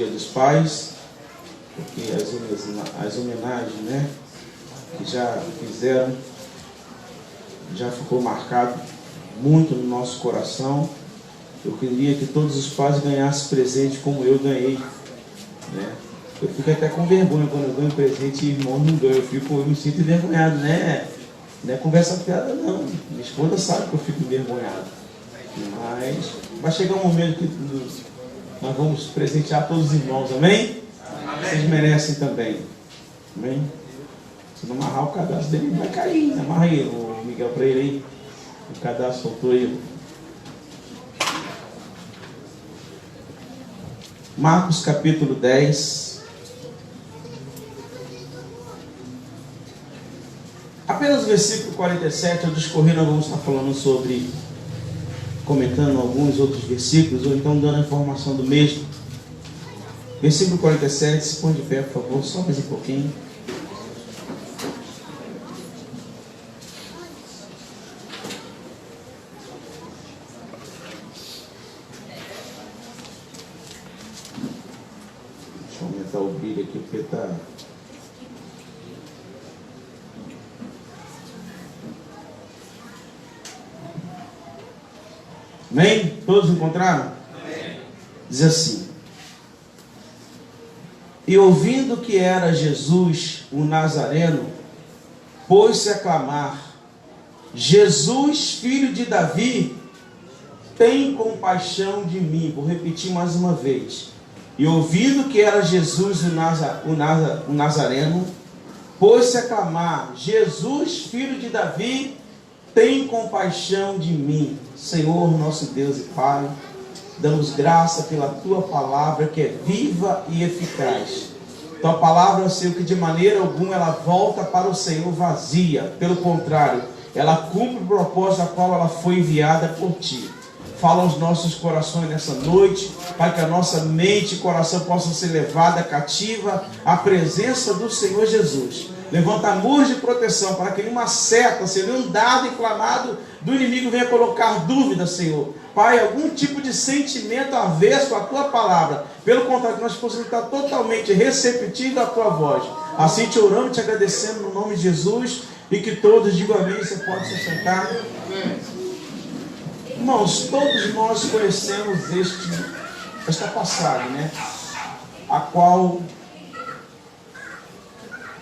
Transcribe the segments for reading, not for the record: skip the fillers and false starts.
Dia dos Pais, porque as homenagens, né, que já fizeram, já ficou marcado muito no nosso coração. Eu queria que todos os pais ganhassem presente como eu ganhei, né? Eu fico até com vergonha quando eu ganho presente e irmão não ganha. Eu me sinto envergonhado, né? Não é conversa piada, não. Minha esposa sabe que eu fico envergonhado. Mas vai chegar um momento que nós vamos presentear todos os irmãos, amém? Amém. Vocês merecem também, amém? Se não amarrar o cadastro dele, vai cair. Amarra aí, o Miguel, para ele aí. O cadastro soltou aí. Marcos capítulo 10. Apenas o versículo 47, ao discorrer nós vamos estar falando sobre, comentando alguns outros versículos, ou então dando a informação do mesmo. Versículo 47, se põe de pé, por favor, só mais um pouquinho. Deixa eu aumentar o brilho aqui, porque está... Amém? Todos encontraram? Amém. Diz assim: e ouvindo que era Jesus o Nazareno, pôs-se a clamar: Jesus, filho de Davi, tem compaixão de mim. Vou repetir mais uma vez. E ouvindo que era Jesus o Nazareno, pôs-se a clamar: Jesus, filho de Davi, tem compaixão de mim. Senhor, nosso Deus e Pai, damos graça pela Tua palavra, que é viva e eficaz. Tua palavra, Senhor, que de maneira alguma ela volta para o Senhor vazia. Pelo contrário, ela cumpre o propósito a qual ela foi enviada por Ti. Fala aos nossos corações nessa noite, Pai, que a nossa mente e coração possam ser levada cativa à presença do Senhor Jesus. Levanta muros de proteção para que nenhuma seta, Senhor, nenhum dado inflamado do inimigo venha colocar dúvida, Senhor. Pai, algum tipo de sentimento avesso à Tua palavra. Pelo contrário, que nós possamos estar totalmente receptivos à Tua voz. Assim te oramos, te agradecendo no nome de Jesus, e que todos digam amém. Você pode se sentar. Irmãos, todos nós conhecemos esta passagem, né? A qual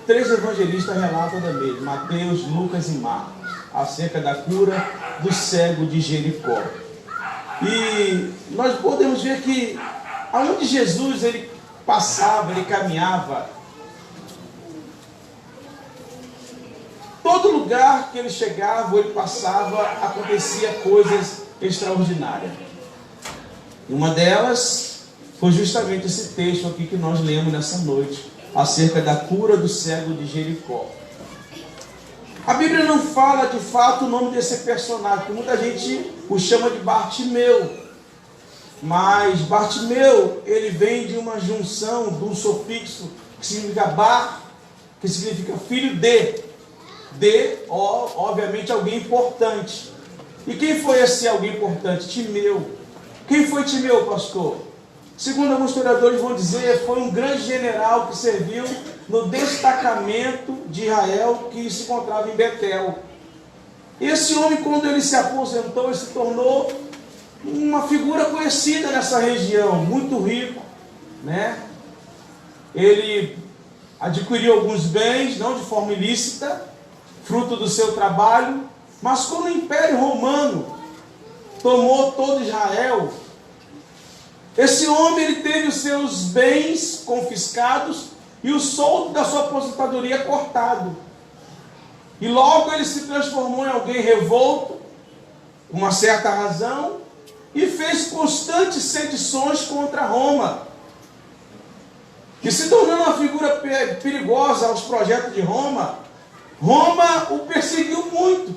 3 evangelistas relatam da mesma: Mateus, Lucas e Marcos, acerca da cura do cego de Jericó. E nós podemos ver que aonde Jesus ele passava, ele caminhava, todo lugar que ele chegava, ele passava, acontecia coisas extraordinárias. E uma delas foi justamente esse texto aqui que nós lemos nessa noite, acerca da cura do cego de Jericó. A Bíblia não fala de fato o nome desse personagem, que muita gente o chama de Bartimeu. Mas Bartimeu, ele vem de uma junção, de um sufixo que significa bar, que significa filho de, obviamente alguém importante. E quem foi esse alguém importante? Timeu. Quem foi Timeu, pastor? Segundo alguns historiadores vão dizer, foi um grande general que serviu no destacamento de Israel que se encontrava em Betel. Esse homem, quando ele se aposentou, ele se tornou uma figura conhecida nessa região, muito rico, né? Ele adquiriu alguns bens, não de forma ilícita, fruto do seu trabalho, mas quando o Império Romano tomou todo Israel, esse homem ele teve os seus bens confiscados e o soldo da sua aposentadoria cortado. E logo ele se transformou em alguém revolto, com uma certa razão, e fez constantes sedições contra Roma. E se tornando uma figura perigosa aos projetos de Roma, Roma o perseguiu muito.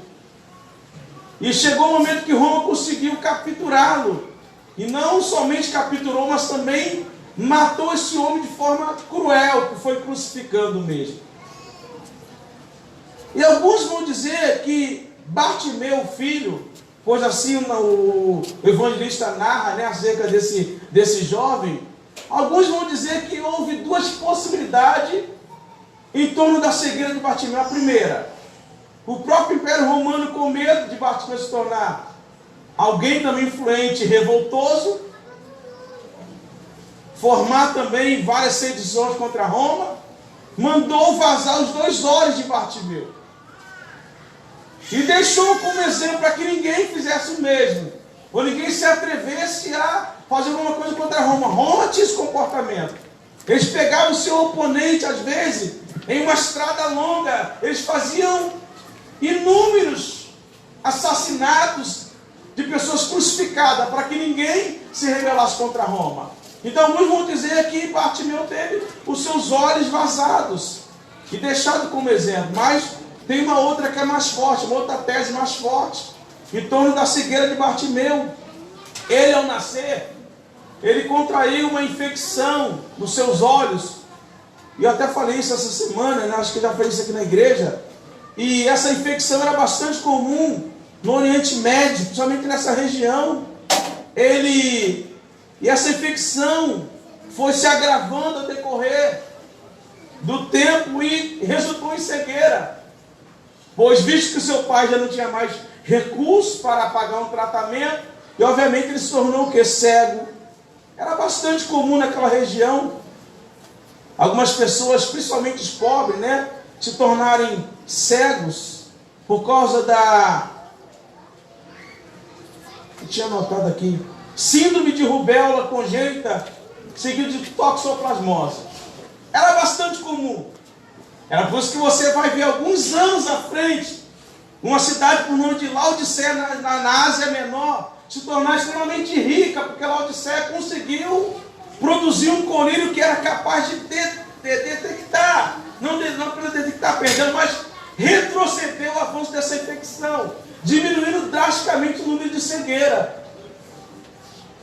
E chegou o momento que Roma conseguiu capturá-lo. E não somente capturou, mas também matou esse homem de forma cruel, que foi crucificando mesmo. E alguns vão dizer que Bartimeu, filho, pois assim o evangelista narra, né, acerca desse jovem, Alguns vão dizer que houve duas possibilidades em torno da cegueira de Bartimeu. A primeira, o próprio Império Romano, com medo de Bartimeu se tornar alguém também influente e revoltoso, formar também várias sedições contra Roma, mandou vazar os 2 olhos de Bartimeu. E deixou como exemplo para que ninguém fizesse o mesmo, ou ninguém se atrevesse a fazer alguma coisa contra Roma. Roma tinha esse comportamento. Eles pegavam o seu oponente, às vezes, em uma estrada longa. Eles faziam inúmeros assassinatos de pessoas crucificadas, para que ninguém se rebelasse contra Roma. Então, alguns vão dizer que Bartimeu teve os seus olhos vazados e deixado como exemplo. Mas tem uma outra que é mais forte, uma outra tese mais forte, em torno da cegueira de Bartimeu. Ele, ao nascer, ele contraiu uma infecção nos seus olhos. E eu até falei isso essa semana, né? Acho que eu já falei isso aqui na igreja. E essa infecção era bastante comum no Oriente Médio, principalmente nessa região. E essa infecção foi se agravando ao decorrer do tempo e resultou em cegueira. Pois, visto que seu pai já não tinha mais recursos para pagar um tratamento, e obviamente ele se tornou o quê? Cego. Era bastante comum naquela região algumas pessoas, principalmente os pobres, né, se tornarem cegos por causa da... Eu tinha anotado aqui. Síndrome de rubéola congênita, seguido de toxoplasmose. Era bastante comum. Era por isso que você vai ver alguns anos à frente, uma cidade por nome de Laodiceia, na Ásia Menor, se tornar extremamente rica, porque Laodiceia conseguiu produzir um colírio que era capaz de detectar, não para detectar, perdão, mas retroceder o avanço dessa infecção, diminuindo drasticamente o número de cegueira.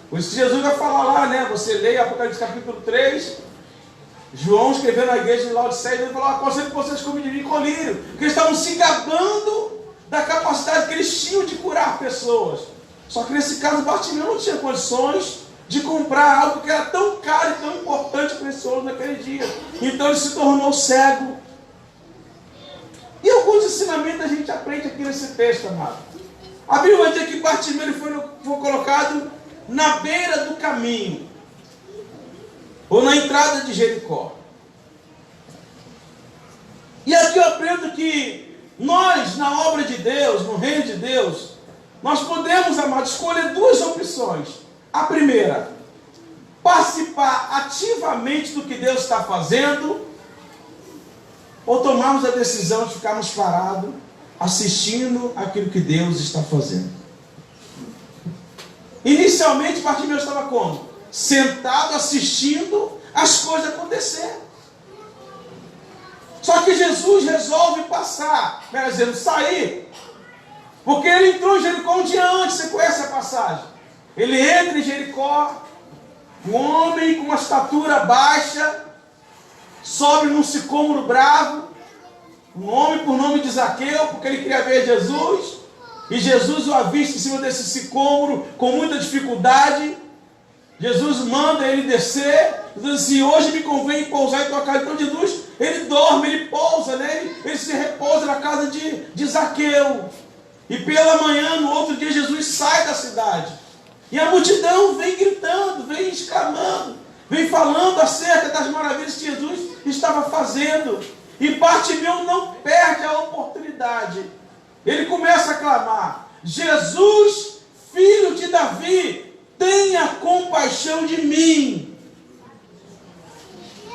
Por isso que Jesus vai falar lá, né? Você lê Apocalipse capítulo 3, João escrevendo na igreja de Laodiceia, ele falou: aconselho que vocês comem de mim colírio, porque eles estavam se gabando da capacidade que eles tinham de curar pessoas. Só que nesse caso, Bartimeu não tinha condições de comprar algo que era tão caro e tão importante e precioso naquele dia. Então ele se tornou cego. E alguns ensinamentos a gente aprende aqui nesse texto, amado. A Bíblia vai dizer que Bartimeu ele foi colocado na beira do caminho, ou na entrada de Jericó. E aqui eu aprendo que nós, na obra de Deus, no reino de Deus, nós podemos, amado, escolher 2 opções. A primeira, participar ativamente do que Deus está fazendo, ou tomarmos a decisão de ficarmos parados, assistindo aquilo que Deus está fazendo. Inicialmente, Bartimeu estava como? Sentado, assistindo as coisas acontecer. Só que Jesus resolve passar, melhor dizendo, sair, porque ele entrou em Jericó um dia antes. Você conhece a passagem? Ele entra em Jericó, um homem com uma estatura baixa, sobe num sicômoro bravo, um homem por nome de Zaqueu, porque ele queria ver Jesus, e Jesus o avista em cima desse sicômoro com muita dificuldade. Jesus manda ele descer, diz assim: hoje me convém pousar em tua casa. Então Jesus, ele dorme, ele pousa, né? ele se repousa na casa de Zaqueu. E pela manhã, no outro dia, Jesus sai da cidade. E a multidão vem gritando, vem exclamando, vem falando acerca das maravilhas que Jesus estava fazendo. E Bartimeu não perde a oportunidade. Ele começa a clamar: Jesus, filho de Davi, tenha compaixão de mim.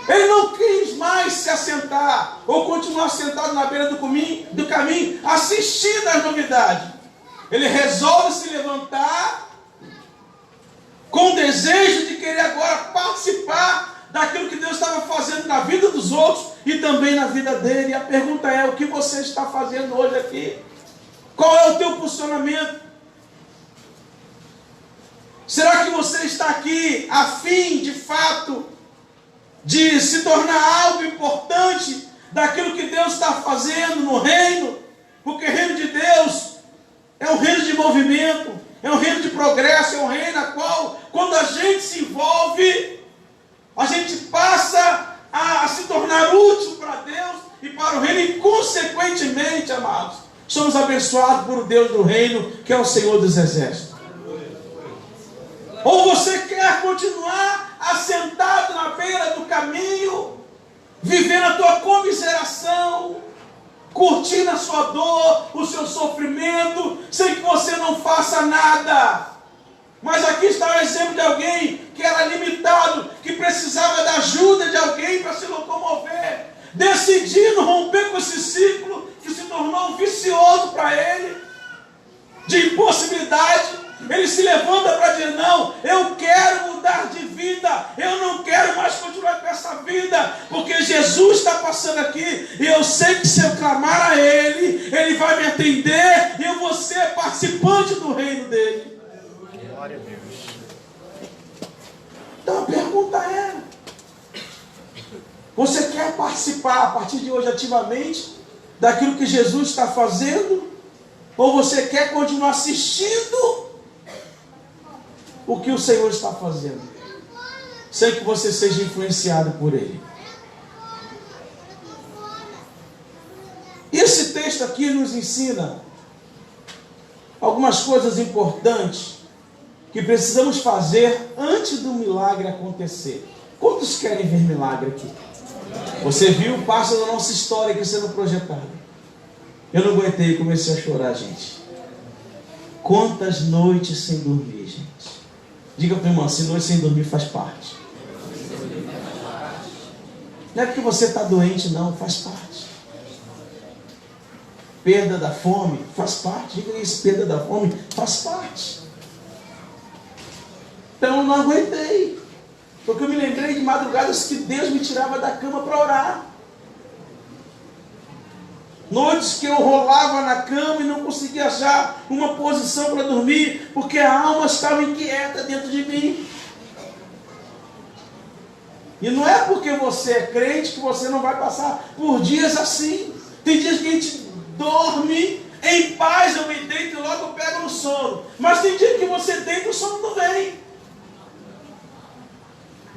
Ele não quis mais se assentar ou continuar sentado na beira do caminho, assistindo às novidades. Ele resolve se levantar com o desejo de querer agora participar daquilo que Deus estava fazendo na vida dos outros e também na vida dele. E a pergunta é: o que você está fazendo hoje aqui? Qual é o teu posicionamento? Será que você está aqui a fim, de fato, de se tornar algo importante daquilo que Deus está fazendo no reino? Porque o reino de Deus é um reino de movimento, é um reino de progresso, é um reino na qual, quando a gente se envolve, A gente passa a se tornar útil para Deus e para o reino, e consequentemente, amados, somos abençoados por Deus do reino, que é o Senhor dos Exércitos. Ou você quer continuar assentado na beira do caminho, vivendo a tua comiseração, curtindo a sua dor, o seu sofrimento, sem que você não faça nada. Mas aqui está o exemplo de alguém que era limitado, que precisava da ajuda de alguém para se locomover, decidindo romper com esse ciclo que se tornou vicioso para ele, de impossibilidade. Ele se levanta para dizer: não, eu quero mudar de vida, eu não quero mais continuar com essa vida, porque Jesus está passando aqui, e eu sei que se eu clamar a Ele, Ele vai me atender, e eu vou ser participante do reino dEle. Glória a Deus. Então a pergunta é: você quer participar a partir de hoje ativamente daquilo que Jesus está fazendo? Ou você quer continuar assistindo o que o Senhor está fazendo, sem que você seja influenciado por Ele? Esse texto aqui nos ensina algumas coisas importantes que precisamos fazer antes do milagre acontecer. Quantos querem ver milagre aqui? Você viu, passa da nossa história aqui sendo projetada. Eu não aguentei e comecei a chorar, gente. Quantas noites sem dormir, gente. Diga para o irmão: se noite sem dormir faz parte. Não é porque você está doente, não, faz parte. Perda da fome faz parte. Diga isso: perda da fome faz parte. Então eu não aguentei, porque eu me lembrei de madrugadas que Deus me tirava da cama para orar. Noites que eu rolava na cama e não conseguia achar uma posição para dormir, porque a alma estava inquieta dentro de mim. E não é porque você é crente que você não vai passar por dias assim. Tem dias que a gente dorme em paz, eu me deito e logo eu pego no sono. Mas tem dia que você deita e o sono não vem.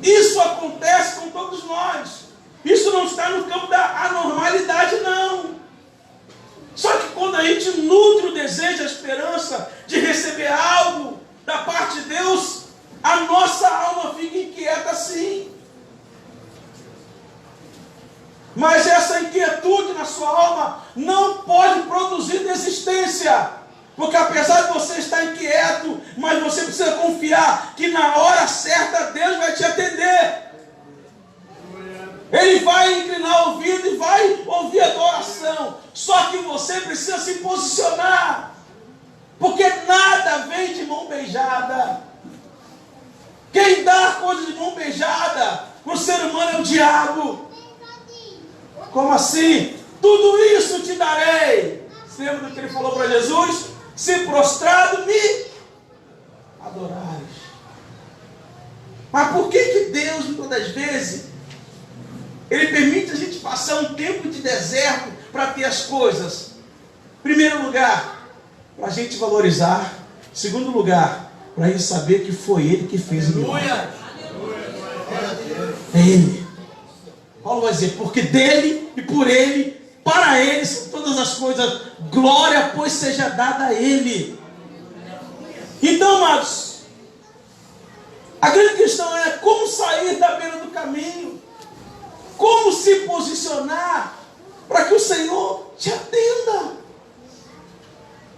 Isso acontece com todos nós. Isso não está no campo da anormalidade, não. Só que quando a gente nutre o desejo, a esperança de receber algo da parte de Deus, a nossa alma fica inquieta sim. Mas essa inquietude na sua alma não pode produzir desistência. Porque apesar de você estar inquieto, mas você precisa confiar que na hora certa Deus vai te atender. Ele vai inclinar o ouvido e vai ouvir a tua oração. Só que você precisa se posicionar. Porque nada vem de mão beijada. Quem dá coisa de mão beijada para o ser humano é o diabo. Como assim? Tudo isso te darei. Você lembra do que ele falou para Jesus? Se prostrado me adorares. Mas por que Deus, muitas das vezes, Ele permite a gente passar um tempo de deserto para ter as coisas? Primeiro lugar, para a gente valorizar. Segundo lugar, para a gente saber que foi Ele que fez o milagre. É Ele. Paulo vai dizer: porque dele e por Ele, para Ele são todas as coisas. Glória, pois, seja dada a Ele. Então, amados, a grande questão é como sair da beira do caminho. Como se posicionar para que o Senhor te atenda.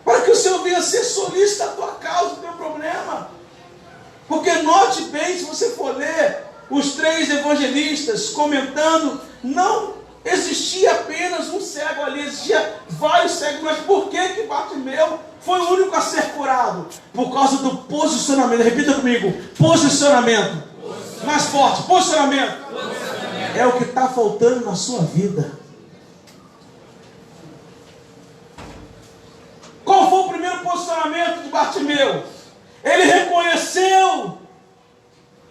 Para que o Senhor venha ser solícito da tua causa, do teu problema. Porque note bem, se você for ler os 3 evangelistas comentando, não existia apenas um cego ali, existia vários cegos. Mas por que Bartimeu foi o único a ser curado? Por causa do posicionamento. Repita comigo: posicionamento. Mais forte: posicionamento. É o que está faltando na sua vida. Qual foi o primeiro posicionamento de Bartimeu? Ele reconheceu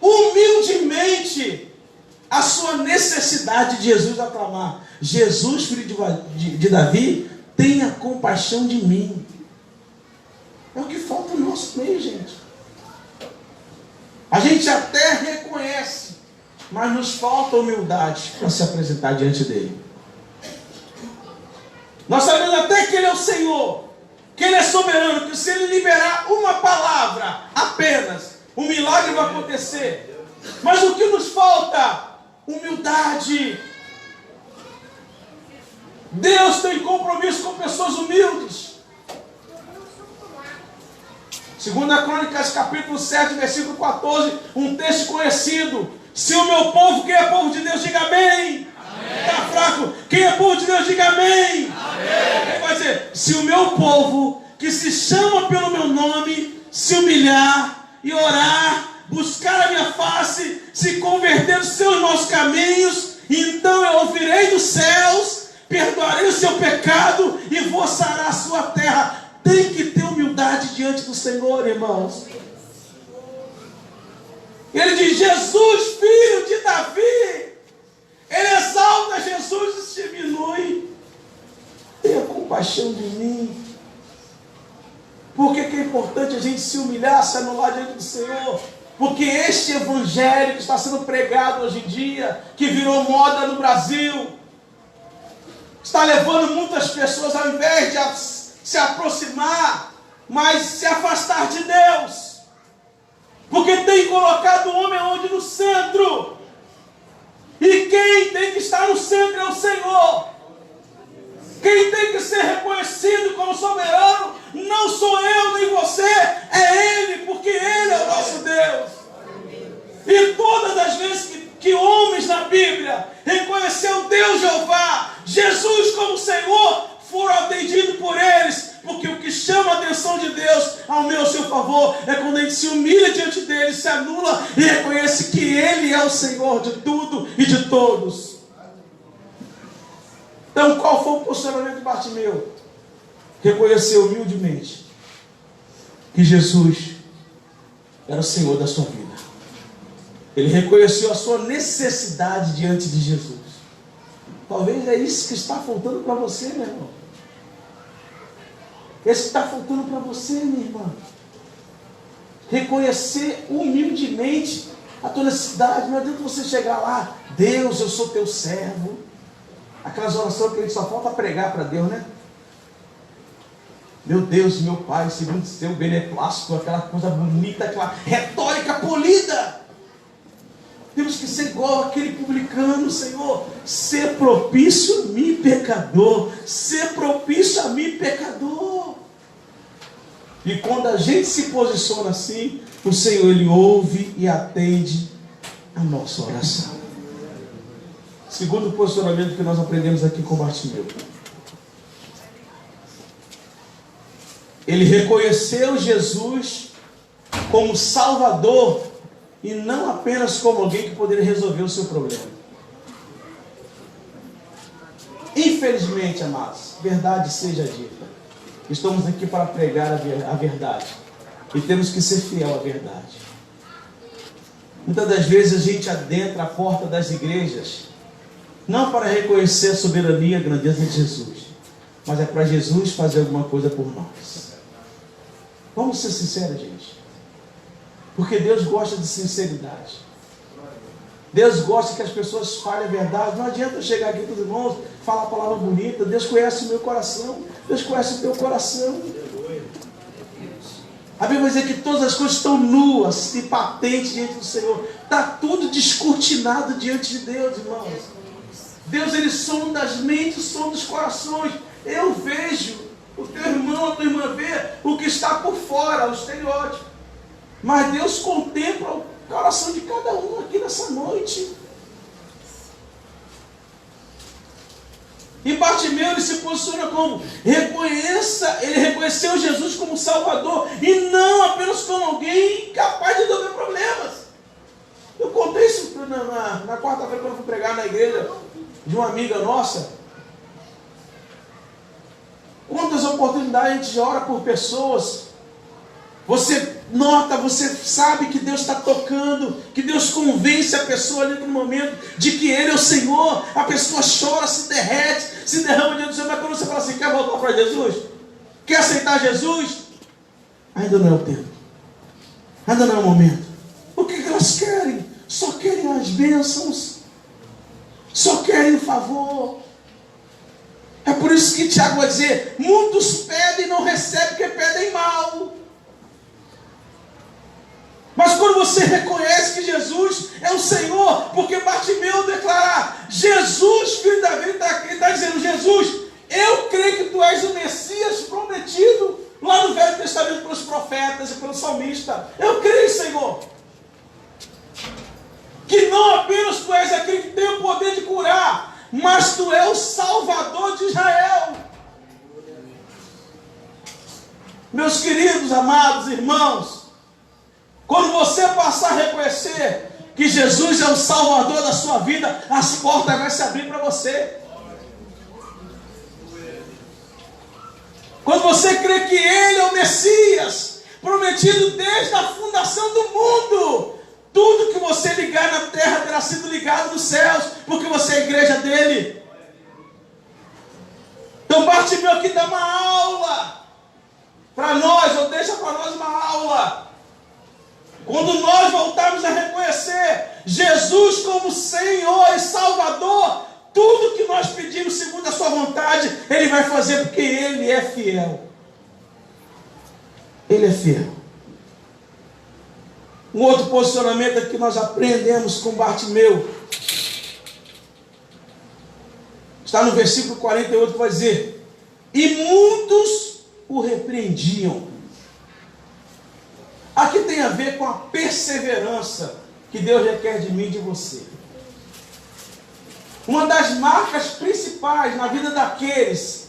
humildemente a sua necessidade de Jesus, a clamar: Jesus, filho de Davi, tenha compaixão de mim. É o que falta no nosso meio, gente. A gente até reconhece mas nos falta humildade para se apresentar diante dele. Nós sabemos até que ele é o Senhor, que ele é soberano, que se ele liberar uma palavra apenas, um milagre vai acontecer. Mas o que nos falta? Humildade. Deus tem compromisso com pessoas humildes. 2 Crônicas, capítulo 7, versículo 14, um texto conhecido. Se o meu povo, quem é povo de Deus, diga amém. Está fraco? Quem é povo de Deus, diga amém. Ele vai dizer, se o meu povo, que se chama pelo meu nome, se humilhar e orar, buscar a minha face, se converter dos seus maus caminhos, então eu ouvirei dos céus, perdoarei o seu pecado e vou sarar a sua terra. Tem que ter humildade diante do Senhor, irmãos. Ele diz, Jesus, filho de Davi. Ele exalta Jesus e diminui. Tenha compaixão de mim. Por que é importante a gente se humilhar, se anular diante do Senhor? Porque este evangelho que está sendo pregado hoje em dia, que virou moda no Brasil, está levando muitas pessoas, ao invés de se aproximar, mas se afastar de Deus. Porque tem colocado o homem onde? No centro. E quem tem que estar no centro é o Senhor. Quem tem que ser reconhecido como soberano não sou eu nem você, é Ele, porque Ele é o nosso Deus. E todas as vezes que homens na Bíblia reconheceram Deus Jeová, Jesus como Senhor, foram atendidos por eles, porque o que chama a atenção de Deus ao meu seu favor é quando a gente se humilha diante dele, se anula e reconhece que Ele é o Senhor de tudo e de todos. Então, qual foi o posicionamento de Bartimeu? Reconhecer humildemente que Jesus era o Senhor da sua vida. Ele reconheceu a sua necessidade diante de Jesus. Talvez é isso que está faltando para você, meu irmão. Esse que está faltando para você, minha irmã. Reconhecer humildemente a tua necessidade. Não adianta você chegar lá, Deus, eu sou teu servo. Aquelas orações que a gente só falta pregar para Deus, né? Meu Deus, meu Pai, segundo o seu beneplácito, aquela coisa bonita, aquela retórica polida. Temos que ser igual aquele publicano, Senhor. Ser propício a mim, pecador. Ser propício a mim, pecador. E quando a gente se posiciona assim, o Senhor, Ele ouve e atende a nossa oração. Segundo posicionamento que nós aprendemos aqui com Bartimeu. Ele reconheceu Jesus como Salvador e não apenas como alguém que poderia resolver o seu problema. Infelizmente, amados, verdade seja dita, estamos aqui para pregar a verdade e temos que ser fiel à verdade. Muitas das vezes a gente adentra a porta das igrejas não para reconhecer a soberania e a grandeza de Jesus, mas é para Jesus fazer alguma coisa por nós. Vamos ser sinceros, gente. Porque Deus gosta de sinceridade. Deus gosta que as pessoas falem a verdade. Não adianta eu chegar aqui com os irmãos, falar a palavra bonita. Deus conhece o meu coração. Deus conhece o teu coração. A Bíblia vai dizer que todas as coisas estão nuas e patentes diante do Senhor. Está tudo descortinado diante de Deus, irmãos. Deus, Ele sonda as mentes, sonda os corações. Eu vejo, o teu irmão, a tua irmã vê o que está por fora, o estereótipo. Mas Deus contempla o coração de cada um aqui nessa noite. E Bartimeu, ele se posiciona como? Ele reconheceu Jesus como Salvador e não apenas como alguém capaz de resolver problemas. Eu contei isso na quarta-feira quando eu fui pregar na igreja de uma amiga nossa. Quantas oportunidades a gente ora por pessoas. Você nota, você sabe que Deus está tocando, que Deus convence a pessoa ali no momento de que Ele é o Senhor. A pessoa chora, se derrete, se derrama diante do Senhor. Mas quando você fala assim, quer voltar para Jesus? Quer aceitar Jesus? Ainda não é o tempo. Ainda não é o momento. O que elas querem? só querem as bênçãos, só querem o favor. É por isso que Tiago vai dizer, muitos pedem e não recebem porque pedem mal. Mas quando você reconhece que Jesus é o Senhor, porque Bartimeu declarar, Jesus, filho da vida, ele está dizendo, Jesus, eu creio que tu és o Messias prometido lá no Velho Testamento pelos profetas e pelo salmista. Eu creio, Senhor, que não apenas tu és aquele que tem o poder de curar, mas tu és o Salvador de Israel. Meus queridos, amados irmãos, quando você passar a reconhecer que Jesus é o Salvador da sua vida, as portas vão se abrir para você. Quando você crê que Ele é o Messias, prometido desde a fundação do mundo, tudo que você ligar na terra terá sido ligado nos céus, porque você é a igreja dele. Então Bartimeu aqui dá uma aula para nós, ou deixa para nós uma aula. Quando nós voltarmos a reconhecer Jesus como Senhor e Salvador, tudo que nós pedimos segundo a sua vontade, Ele vai fazer porque Ele é fiel. Ele é fiel. Um outro posicionamento que nós aprendemos com Bartimeu está no versículo 48, que vai dizer, e muitos o repreendiam. Aqui tem a ver com a perseverança que Deus requer de mim e de você. Uma das marcas principais na vida daqueles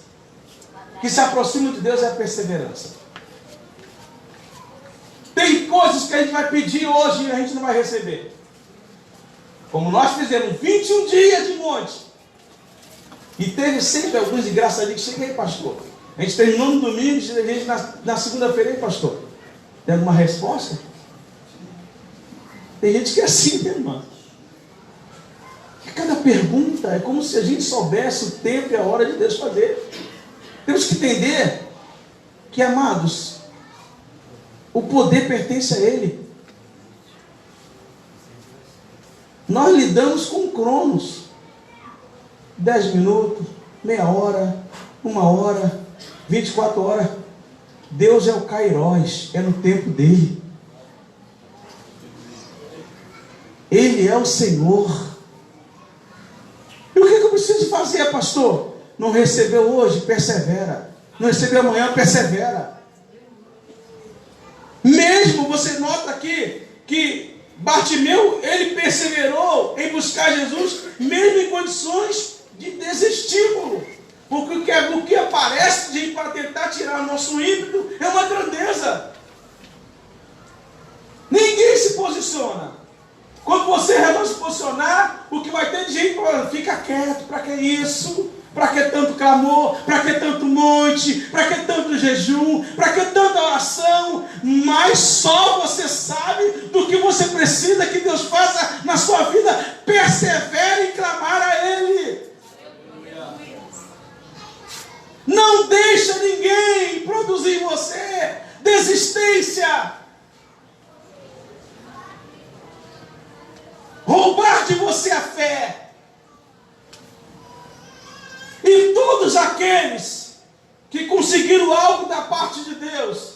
que se aproximam de Deus é a perseverança. Tem coisas que a gente vai pedir hoje e a gente não vai receber. Como nós fizemos 21 dias de monte. E teve sempre alguns engraçadinhos que chegam aí, pastor. A gente terminou no domingo, a gente na segunda-feira, aí, pastor. Tem alguma resposta? Tem gente que é assim, né, irmão? Cada pergunta é como se a gente soubesse o tempo e a hora de Deus fazer. Temos que entender que, amados, o poder pertence a Ele. Nós lidamos com cronos. 10 minutos, meia hora, 1 hora, 24 horas. Deus é o Kairos, é no tempo dele. Ele é o Senhor. E o que eu preciso fazer, pastor? Não recebeu hoje? Persevera. Não recebeu amanhã? Persevera. Mesmo você nota aqui que Bartimeu, ele perseverou em buscar Jesus, mesmo em condições de desestímulo. Porque o que aparece para tentar tirar o nosso ímpeto é uma grandeza. Ninguém se posiciona. Quando você resolve se posicionar, o que vai ter de gente falando, fica quieto, para que isso? Para que tanto clamor? Para que tanto monte? Para que tanto jejum? Para que tanta oração? Mas só você sabe do que você precisa que Deus faça na sua vida. Persevere em clamar a Ele. Não deixa ninguém produzir em você desistência, roubar de você a fé. E todos aqueles que conseguiram algo da parte de Deus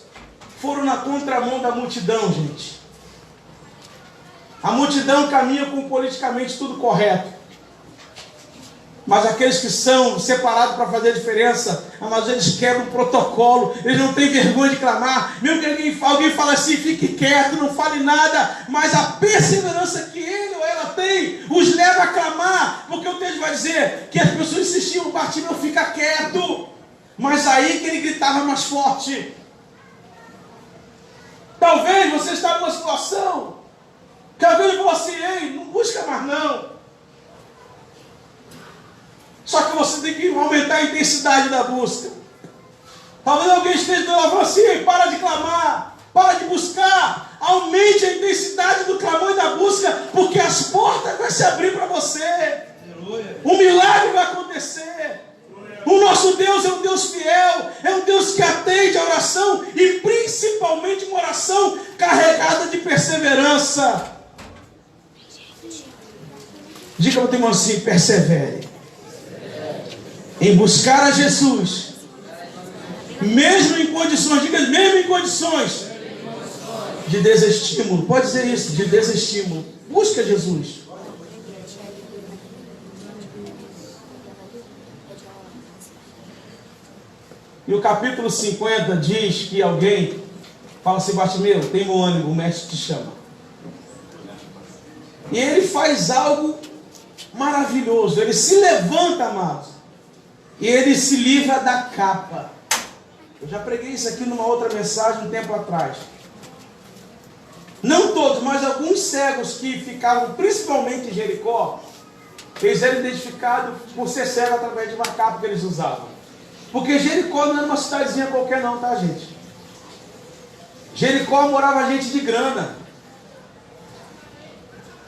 foram na contramão da multidão, gente. A multidão caminha com politicamente tudo correto. Mas aqueles que são separados para fazer a diferença, mas eles quebram o protocolo, eles não têm vergonha de clamar. Mesmo que alguém fale assim, fique quieto, não fale nada, mas a perseverança que ele ou ela tem, os leva a clamar, porque o texto vai dizer que as pessoas insistiam, Bartimeu, fica quieto, mas aí que ele gritava mais forte. Talvez você está numa situação que alguém falou assim, ei, não busca mais não. Só que você tem que aumentar a intensidade da busca. Talvez alguém esteja falando assim, para de clamar, para de buscar, aumente a intensidade do clamor e da busca, porque as portas vão se abrir para você. Um milagre vai acontecer. O nosso Deus é um Deus fiel, é um Deus que atende a oração e principalmente uma oração carregada de perseverança. Diga para o teu irmão assim: persevere em buscar a Jesus, mesmo em condições, diga mesmo em condições de desestímulo. Pode dizer isso, de desestímulo. Busca Jesus. E o capítulo 50 diz que alguém fala assim: Bartimeu, tem bom ânimo, o mestre te chama. E ele faz algo maravilhoso. Ele se levanta, amados, e ele se livra da capa. Eu já preguei isso aqui numa outra mensagem um tempo atrás. Não todos, mas alguns cegos que ficavam principalmente em Jericó, eles eram identificados por ser cego através de uma capa que eles usavam. Porque Jericó não era uma cidadezinha qualquer não, tá, gente? Jericó morava gente de grana.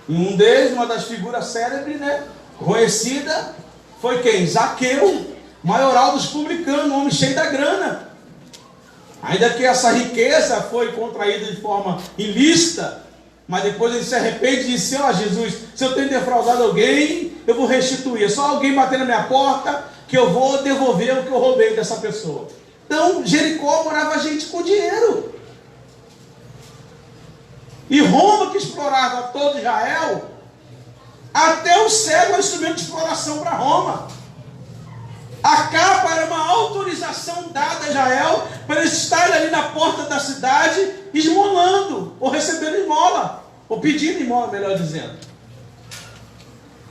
E um deles, uma das figuras célebres, né, conhecida, foi quem? Zaqueu, maioral dos publicanos, um homem cheio da grana. Ainda que essa riqueza foi contraída de forma ilícita, mas depois ele se arrepende e disse: ó, Jesus, se eu tenho defraudado alguém, eu vou restituir. É só alguém bater na minha porta que eu vou devolver o que eu roubei dessa pessoa. Então, Jericó morava gente com dinheiro. E Roma, que explorava todo Israel, até o cego era instrumento de exploração para Roma. A capa era uma autorização dada a Israel para eles estarem ali na porta da cidade esmolando, ou recebendo esmola, ou pedindo esmola, melhor dizendo.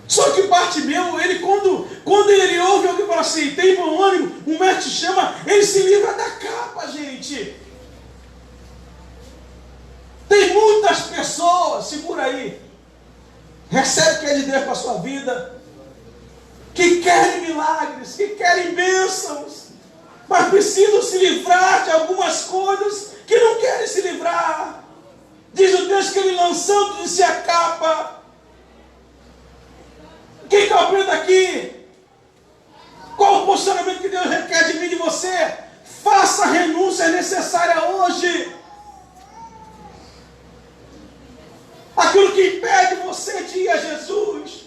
Só que Bartimeu, ele quando ele ouve alguém falar assim: tem bom ânimo, o mestre chama, ele se livra da capa, gente. Tem muitas pessoas, segura aí, recebe o que é de Deus para a sua vida, que querem milagres, que querem bênçãos, mas precisam se livrar de algumas coisas que não querem se livrar. Diz o texto que ele, lançando de si a capa. Quem que eu aprendo aqui? Qual o posicionamento que Deus requer de mim e de você? Faça a renúncia necessária hoje. Aquilo que impede você de ir a Jesus.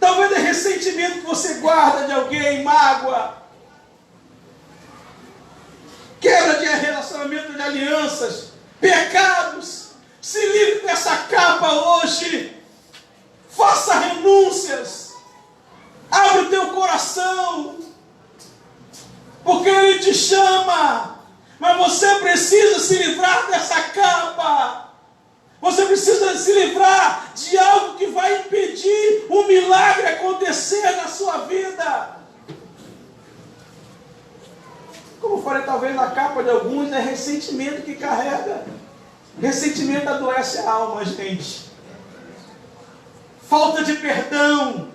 Talvez é ressentimento que você guarda de alguém, mágoa, quebra de relacionamento, de alianças, pecados. Se livre dessa capa hoje. Faça renúncias. Abre o teu coração, porque Ele te chama. Mas você precisa se livrar dessa capa. Você precisa se livrar de algo que vai impedir um milagre acontecer na sua vida. Como eu falei, talvez a capa de alguns é ressentimento que carrega. Ressentimento adoece a alma, gente. Falta de perdão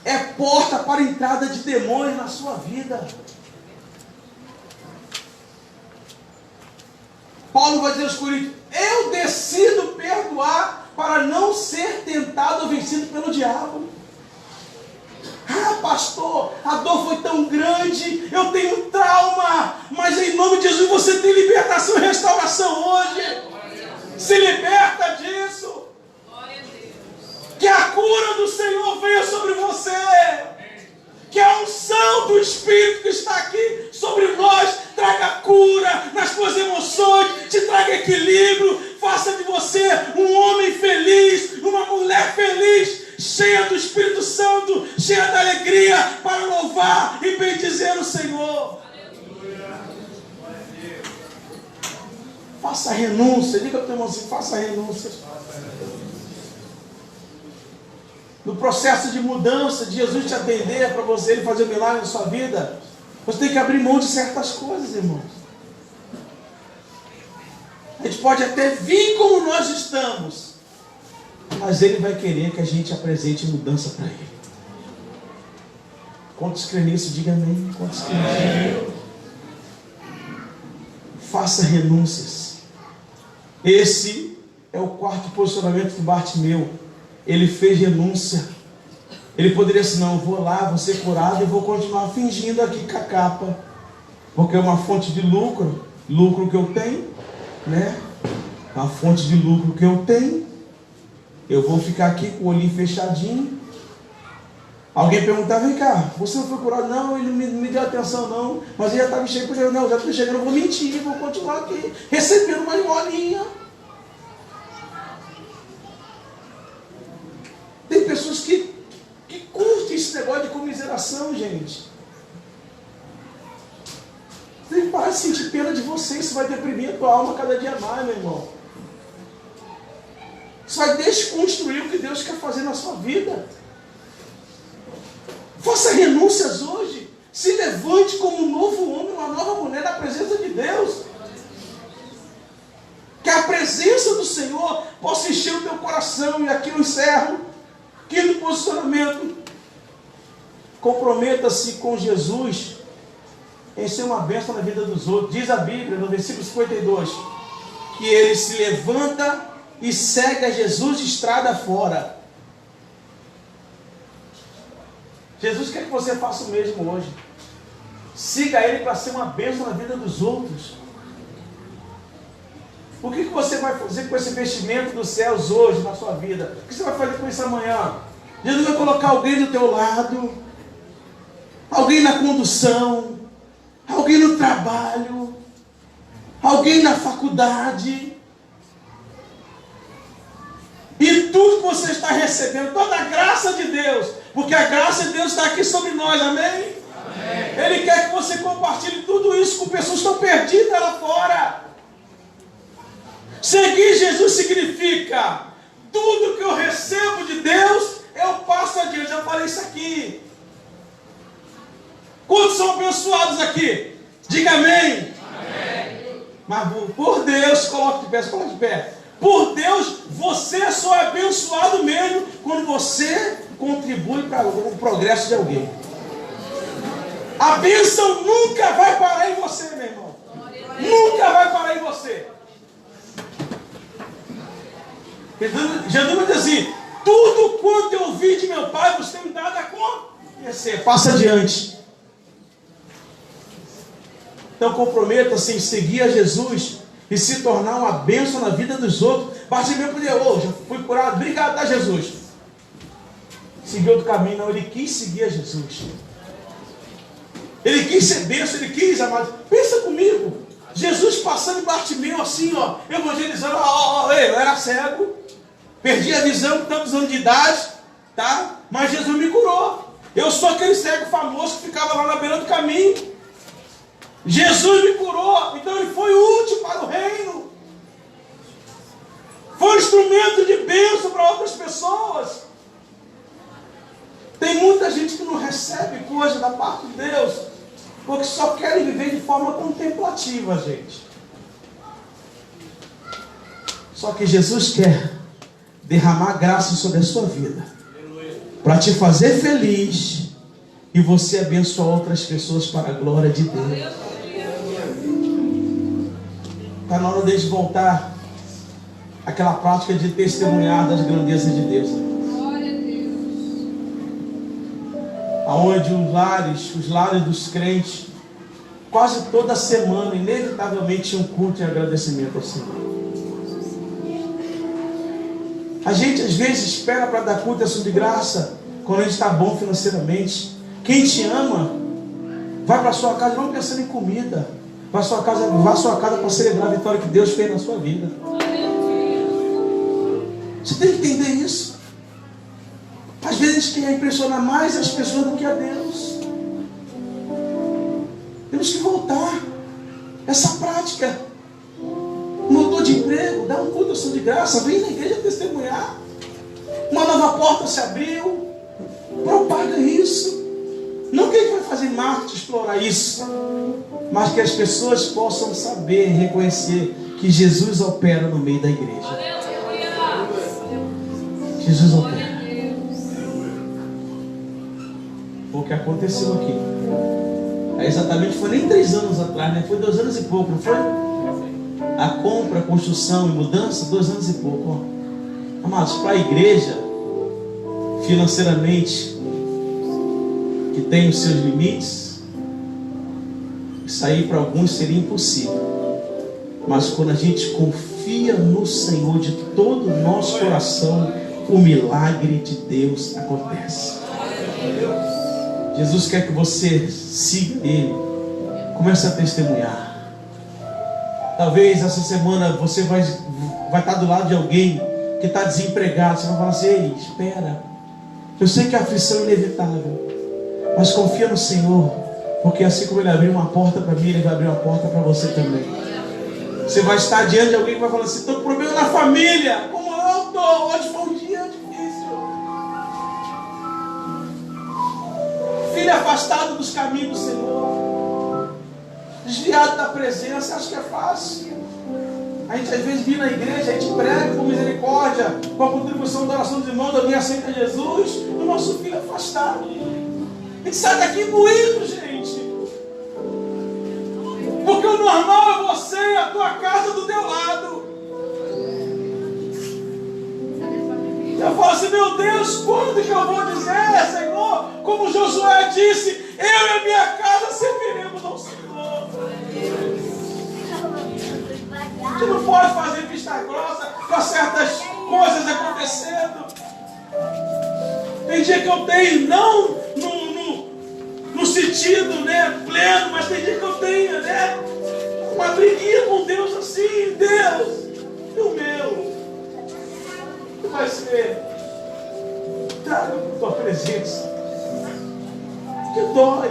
é porta para a entrada de demônios na sua vida. Paulo vai dizer aos Coríntios: eu decido perdoar para não ser tentado ou vencido pelo diabo. Ah, pastor, a dor foi tão grande, eu tenho trauma, mas em nome de Jesus você tem libertação e restauração hoje. Se liberta disso. Que a cura do Senhor venha sobre você. Que a unção do Espírito que está aqui sobre nós traga cura nas suas emoções, te traga equilíbrio, faça de você um homem feliz, uma mulher feliz, cheia do Espírito Santo, cheia da alegria para louvar e bendizer o Senhor. Faça renúncia, diga para o teu irmão assim: faça renúncia. No processo de mudança, de Jesus te atender, para você Ele fazer um milagre na sua vida, você tem que abrir mão de certas coisas, irmãos. A gente pode até vir como nós estamos, mas Ele vai querer que a gente apresente mudança para Ele. Quantos creem nisso? Diga amém. Quantos creem nisso? Faça renúncias. Esse é o quarto posicionamento de Bartimeu. Ele fez renúncia. Ele poderia assim: não, eu vou lá, vou ser curado e vou continuar fingindo aqui com a capa, porque é uma fonte de lucro que eu tenho, né? Uma fonte de lucro que eu tenho. eu vou ficar aqui com o olhinho fechadinho. Alguém perguntava, vem cá, você não foi curado? Não, ele não me deu atenção não, mas ele já estava chegando. Não, já estou chegando, eu vou mentir, vou continuar aqui, recebendo uma molinha. Tem pessoas que curtem esse negócio de comiseração, gente. Tem que parar de sentir pena de você, isso vai deprimir a tua alma cada dia mais, meu irmão. Isso vai desconstruir o que Deus quer fazer na sua vida. Faça renúncias hoje. Se levante como um novo homem, uma nova mulher na presença de Deus. Que a presença do Senhor possa encher o teu coração. E aqui eu encerro. Quinto posicionamento. Comprometa-se com Jesus em ser uma bênção na vida dos outros. Diz a Bíblia, no versículo 52, que ele se levanta e segue a Jesus de estrada fora. Jesus quer que você faça o mesmo hoje. Siga Ele para ser uma bênção na vida dos outros. O que você vai fazer com esse investimento dos céus hoje na sua vida? O que você vai fazer com isso amanhã? Jesus vai colocar alguém do teu lado, alguém na condução, alguém no trabalho, alguém na faculdade. E tudo que você está recebendo, toda a graça de Deus, porque a graça de Deus está aqui sobre nós, amém? Amém. Ele quer que você compartilhe tudo isso com pessoas que estão perdidas lá fora. Seguir Jesus significa tudo que eu recebo de Deus, eu passo adiante. Já falei isso aqui. Quantos são abençoados aqui? Diga amém. Amém. Mas por Deus, coloque de pé. Por Deus, você só é abençoado mesmo quando você contribui para o progresso de alguém. A bênção nunca vai parar em você, meu irmão. Nunca vai parar em você. Jesus vai dizer assim: tudo quanto eu ouvi de meu Pai, você tem me dado a conhecer. Passa adiante. Então comprometa-se em seguir a Jesus e se tornar uma bênção na vida dos outros. Bartimeu podia, já fui curado, obrigado, tá, Jesus? Seguiu outro caminho, não, ele quis seguir a Jesus. Ele quis ser bênção, ele quis, amado. Pensa comigo, Jesus passando em Bartimeu assim, evangelizando, eu era cego, perdi a visão com tantos anos de idade, tá? Mas Jesus me curou. Eu sou aquele cego famoso que ficava lá na beira do caminho. Jesus me curou, então ele foi útil para o reino. Foi um instrumento de bênção para outras pessoas. Tem muita gente que não recebe coisa da parte de Deus, porque só querem viver de forma contemplativa, gente. Só que Jesus quer derramar graça sobre a sua vida, para te fazer feliz e você abençoar outras pessoas para a glória de Deus. Está na hora de voltar àquela prática de testemunhar das grandezas de Deus. Aonde os lares dos crentes, quase toda semana, inevitavelmente, tinha um culto de agradecimento ao Senhor. A gente às vezes espera para dar culto a ação de graça quando a gente está bom financeiramente. Quem te ama vai para a sua casa não pensando em comida. Vá à sua casa para celebrar a vitória que Deus fez na sua vida. Você tem que entender isso. Às vezes a gente quer impressionar mais as pessoas do que a Deus. Temos que voltar essa prática. Mudou de emprego, dá um culto ação de graça, vem na igreja testemunhar. Uma nova porta se abriu. Propaga isso. Não que a gente vai fazer marketing explorar isso, mas que as pessoas possam saber e reconhecer que Jesus opera no meio da igreja. Jesus opera. O que aconteceu aqui exatamente foi nem 3 anos atrás, né? Foi 2 anos e pouco, não foi? A compra, construção e mudança, 2 anos e pouco. Amados, para a igreja financeiramente que tem os seus limites, isso aí para alguns seria impossível. Mas quando a gente confia no Senhor de todo o nosso coração, o milagre de Deus acontece. Jesus quer que você siga Ele, comece a testemunhar. Talvez essa semana você vai estar do lado de alguém que está desempregado. Você vai falar assim: ei, espera, eu sei que a aflição é inevitável, mas confia no Senhor, porque assim como Ele abriu uma porta para mim, Ele vai abrir uma porta para você também. Você vai estar diante de alguém que vai falar assim: estou com problema na família, como eu estou, hoje foi um dia difícil. Filho afastado dos caminhos do Senhor, desviado da presença. Acho que é fácil. A gente às vezes vem na igreja, a gente prega com misericórdia, com a contribuição da oração dos irmãos, alguém aceita Jesus, o nosso filho é afastado. A gente sai daqui moído, gente. Porque o normal é você e a tua casa do teu lado. Eu falo assim: meu Deus, quando que eu vou dizer, Senhor, como Josué disse, eu e a minha casa serviremos ao Senhor. A gente não pode fazer vista grossa com certas coisas acontecendo. Tem dia que eu tenho, não no sentido, né, pleno, mas tem dia que eu tenho, né, uma briguinha com Deus assim: Deus, e o meu? O que vai ser? Traga a tua presença. Que dói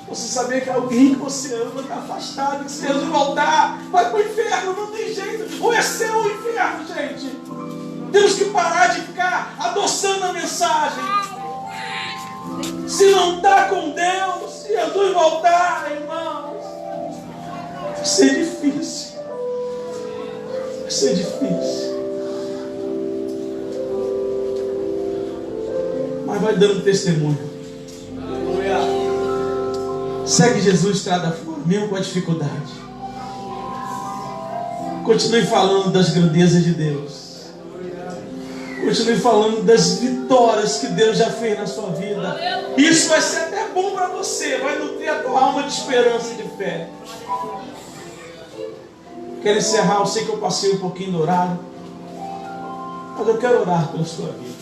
você saber que alguém que você ama está afastado, que se Jesus voltar, vai para o inferno, não tem jeito. Ou é céu ou inferno, gente. Temos que parar de ficar adoçando a mensagem. Se não está com Deus, se Jesus voltar, irmãos, vai ser difícil. Vai ser difícil. Mas vai dando testemunho. Segue Jesus estrada fora, mesmo com a dificuldade. Continue falando das grandezas de Deus. Continue falando das vitórias que Deus já fez na sua vida. Isso vai ser até bom para você. Vai nutrir a tua alma de esperança e de fé. Quero encerrar. Eu sei que eu passei um pouquinho do horário, mas eu quero orar pela sua vida.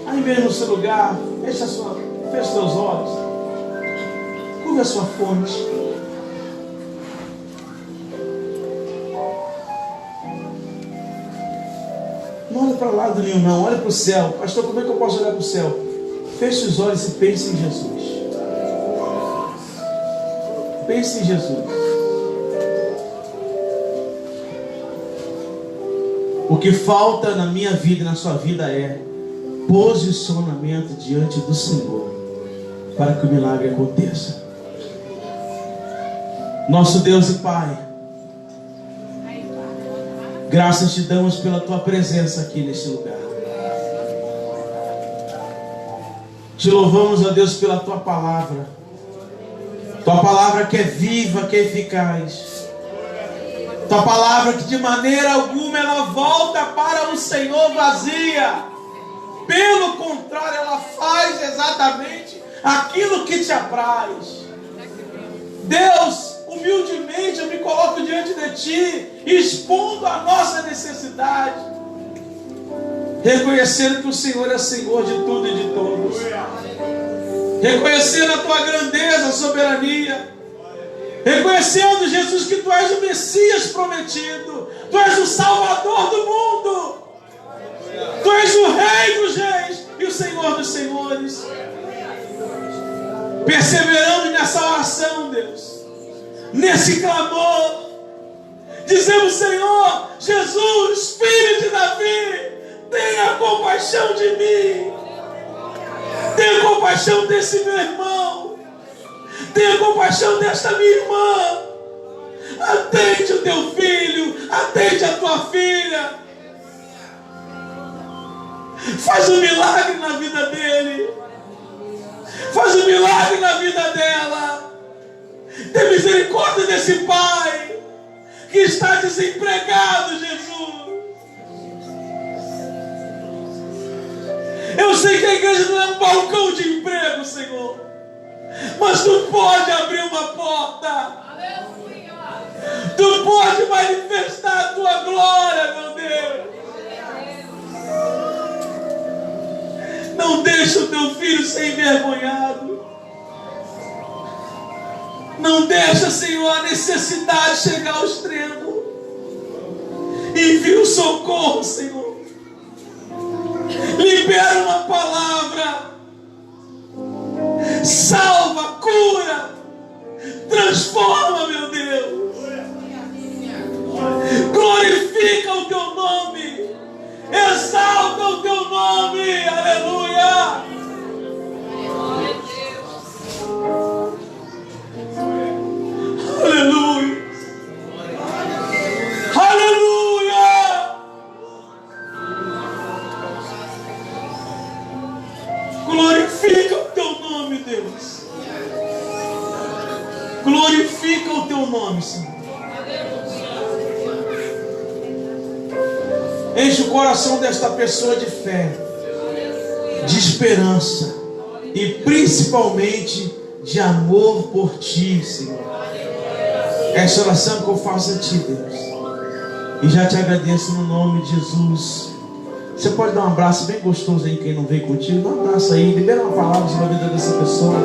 Aí mesmo no seu lugar, feche seus olhos, curva a sua fonte. Não olhe para lado nenhum, não. Olhe para o céu. Pastor, como é que eu posso olhar para o céu? Feche os olhos e pense em Jesus. Pense em Jesus. O que falta na minha vida e na sua vida é posicionamento diante do Senhor, para que o milagre aconteça. Nosso Deus e Pai, graças te damos pela tua presença aqui neste lugar. Te louvamos, ó Deus, pela tua palavra. Tua palavra que é viva, que é eficaz. Tua palavra que de maneira alguma ela volta para o Senhor vazia. Pelo contrário, ela faz exatamente aquilo que te apraz. Deus, humildemente eu me coloco diante de ti, expondo a nossa necessidade, reconhecendo que o Senhor é Senhor de tudo e de todos, reconhecendo a tua grandeza, soberania, reconhecendo, Jesus, que tu és o Messias prometido, tu és o Salvador do mundo, tu és o Rei dos reis e o Senhor dos senhores. Perseverando nessa oração, Deus, nesse clamor, dizemos: Senhor, Jesus, Filho de Davi, tenha compaixão de mim, tenha compaixão desse meu irmão, tenha compaixão desta minha irmã, atende o teu filho, atende a tua filha, faz um milagre na vida dele, faz um milagre na vida dela. Tem misericórdia desse pai que está desempregado, Jesus. Eu sei que a igreja não é um balcão de emprego, Senhor, mas tu pode abrir uma porta. Tu pode manifestar a tua glória, meu Deus. Não deixa o teu filho ser envergonhado. Não deixa, Senhor, a necessidade chegar ao extremo. Envia o socorro, Senhor. Libera uma palavra. Salva, cura, transforma, meu Deus. Glorifica o teu nome. Exalta o teu nome. Aleluia. Aleluia. Aleluia. Glorifica o teu nome, Deus. Glorifica o teu nome, Senhor. Enche o coração desta pessoa de fé, de esperança e principalmente de amor por Ti, Senhor. Essa oração que eu faço a Ti, Deus. E já te agradeço no nome de Jesus. Você pode dar um abraço bem gostoso aí, quem não veio contigo. Dá um abraço aí, libera uma palavra sobre a vida dessa pessoa.